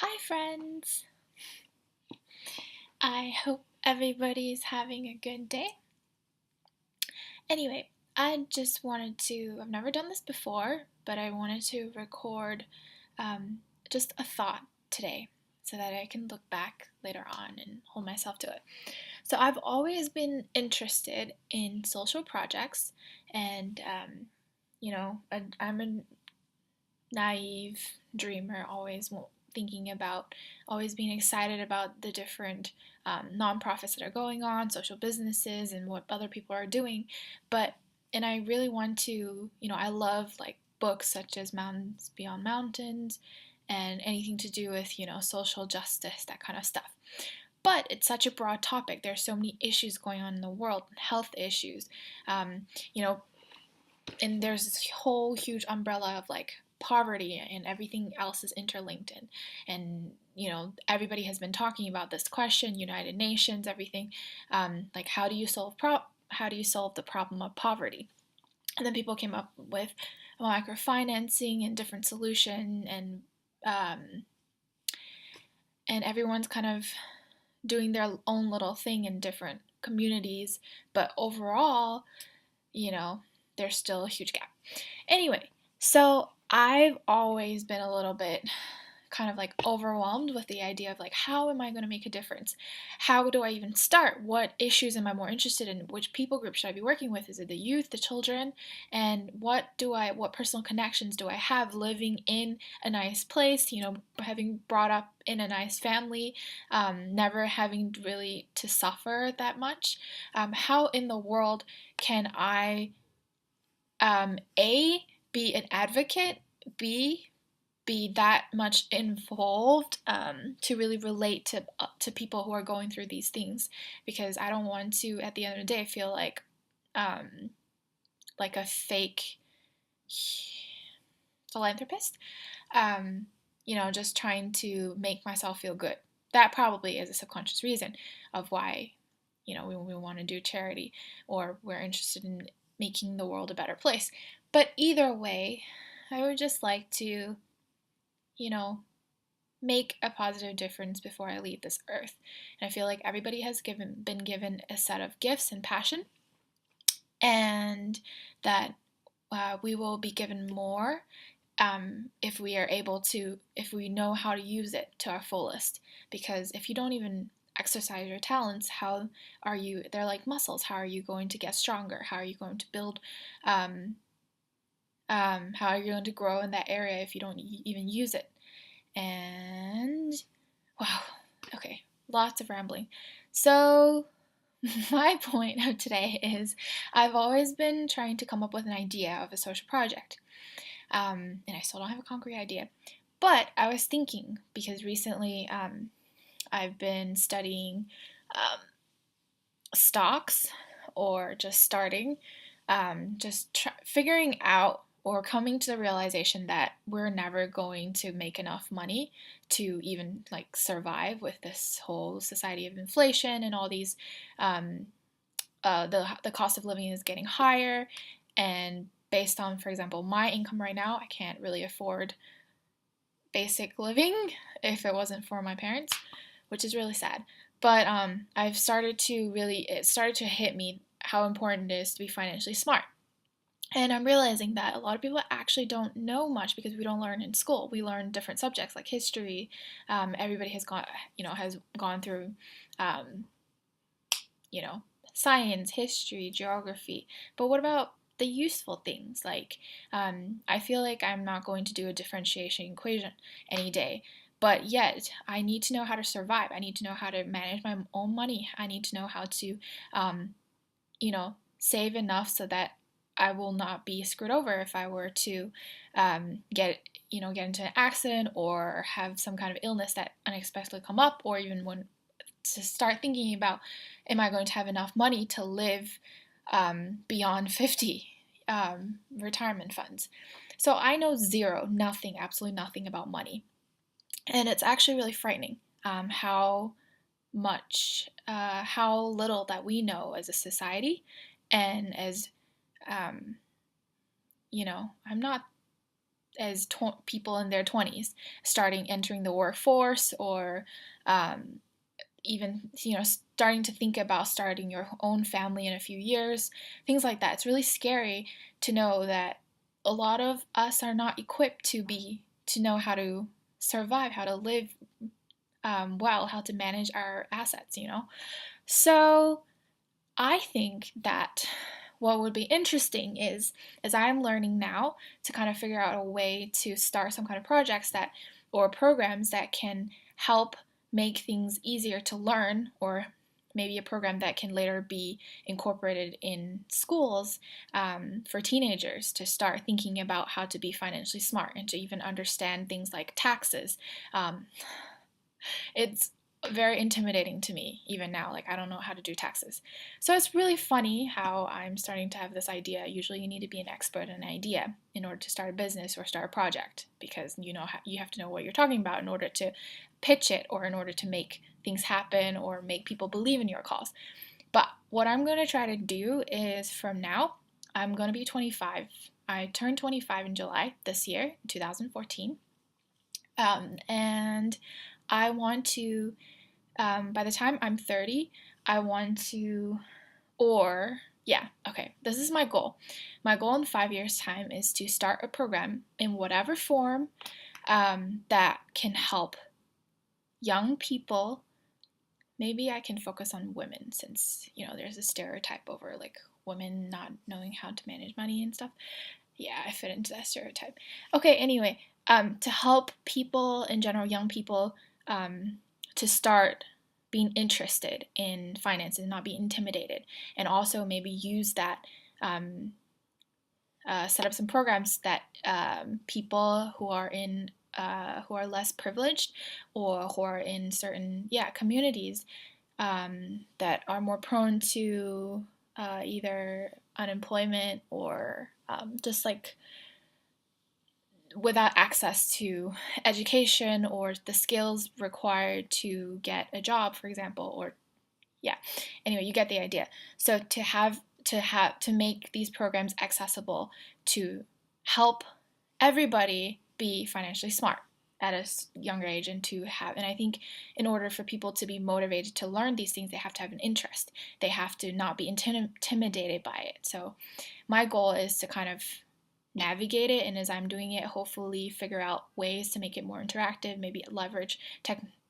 Hi, friends! I hope everybody's having a good day. Anyway, I've never done this before, but I wanted to record um, just a thought today so that I can look back later on and hold myself to it. So, I've always been interested in social projects, and I'm a naive dreamer, thinking about, always being excited about the different nonprofits that are going on, social businesses, and what other people are doing. And I really want to, I love like books such as Mountains Beyond Mountains and anything to do with, social justice, that kind of stuff. But it's such a broad topic. There's so many issues going on in the world, health issues, um, you know, and there's this whole huge umbrella of like poverty and everything else is interlinked and everybody has been talking about this question, United Nations, everything, like how do you solve the problem of poverty? And then people came up with microfinancing and different solution, um, and everyone's kind of doing their own little thing in different communities, but overall, you know, there's still a huge gap. Anyway, so I've always been a little bit kind of like overwhelmed with the idea of like, how am I going to make a difference? How do I even start? What issues am I more interested in? Which people group should I be working with? Is it the youth, the children? And what personal connections do I have living in a nice place, having brought up in a nice family, never having really to suffer that much? How in the world can I A, be an advocate, B, be that much involved, to really relate to people who are going through these things, because I don't want to, at the end of the day, feel um, like a fake philanthropist, just trying to make myself feel good. That probably is a subconscious reason of why, we want to do charity, or we're interested in making the world a better place. But either way, I would just like to, you know, make a positive difference before I leave this earth. And I feel like everybody has been given a set of gifts and passion, and that we will be given more, if we are able to, if we know how to use it to our fullest. Because if you don't even exercise your talents, how are you? They're like muscles. How are you going to get stronger? How are you going to build? How are you going to grow in that area if you don't even use it? And wow, okay, lots of rambling. So, my point of today is I've always been trying to come up with an idea of a social project, and I still don't have a concrete idea. But I was thinking, because recently I've been studying um, stocks, or just starting, figuring out or coming to the realization that we're never going to make enough money to even like survive with this whole society of inflation and all these, the cost of living is getting higher, and based on, for example, my income right now, I can't really afford basic living if it wasn't for my parents, which is really sad. But it started to hit me how important it is to be financially smart. And I'm realizing that a lot of people actually don't know much because we don't learn in school. We learn different subjects like history. Everybody has gone through, um, you know, science, history, geography. But what about the useful things? Like, I feel like I'm not going to do a differentiation equation any day. But yet, I need to know how to survive. I need to know how to manage my own money. I need to know how to, save enough so that I will not be screwed over if I were to, get into an accident or have some kind of illness that unexpectedly come up, or even when to start thinking about, am I going to have enough money to live, beyond 50, retirement funds. So I know nothing, absolutely nothing about money. And it's actually really frightening, how little that we know as a society, and as, I'm not people in their 20s, entering the workforce, or even starting to think about starting your own family in a few years, things like that. It's really scary to know that a lot of us are not equipped to know how to survive, how to live well, how to manage our assets. So I think that what would be interesting is, as I'm learning now, to kind of figure out a way to start some kind of projects or programs that can help make things easier to learn, or maybe a program that can later be incorporated in schools for teenagers to start thinking about how to be financially smart and to even understand things like taxes. It's very intimidating to me even now. Like, I don't know how to do taxes. So it's really funny how I'm starting to have this idea. Usually you need to be an expert in an idea in order to start a business or start a project, because you have to know what you're talking about in order to pitch it, or in order to make things happen or make people believe in your cause. But what I'm going to try to do is, from now, I'm going to be 25. I turned 25 in July this year, 2014. And I want to, by the time I'm 30, I want to, this is my goal. My goal in 5 years' time is to start a program in whatever form that can help young people. Maybe I can focus on women, since, there's a stereotype over like women not knowing how to manage money and stuff. Yeah, I fit into that stereotype. Okay, anyway, to help people in general, young people, to start being interested in finance and not be intimidated, and also maybe use that, set up some programs that people who are less privileged, or who are in certain communities that are more prone to either unemployment, or just like without access to education or the skills required to get a job, for example, or anyway, you get the idea. So to make these programs accessible, to help everybody be financially smart at a younger age, and I think in order for people to be motivated to learn these things, they have to have an interest. They have to not be intimidated by it. So my goal is to kind of navigate it, and as I'm doing it, hopefully figure out ways to make it more interactive, maybe leverage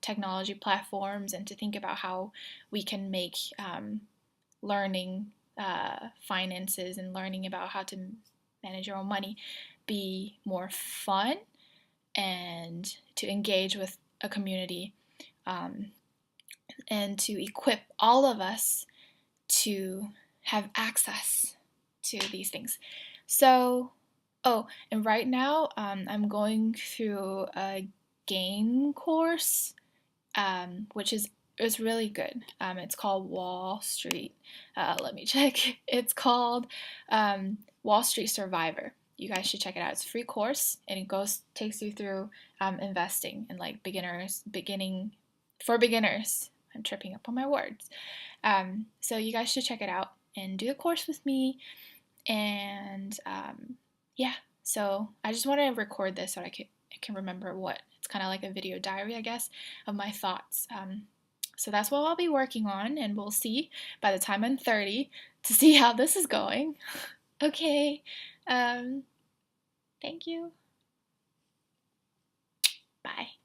technology platforms, and to think about how we can make learning finances and learning about how to manage your own money be more fun, and to engage with a community, and to equip all of us to have access to these things. So, and right now I'm going through a game course, which it's really good. It's called Wall Street. Let me check. It's called Wall Street Survivor. You guys should check it out. It's a free course, and it takes you through investing, and like beginning for beginners. I'm tripping up on my words. So you guys should check it out and do the course with me. And so I just want to record this so I can remember what. It's kind of like a video diary, I guess, of my thoughts. So that's what I'll be working on, and we'll see by the time I'm 30 to see how this is going. Okay. Thank you. Bye.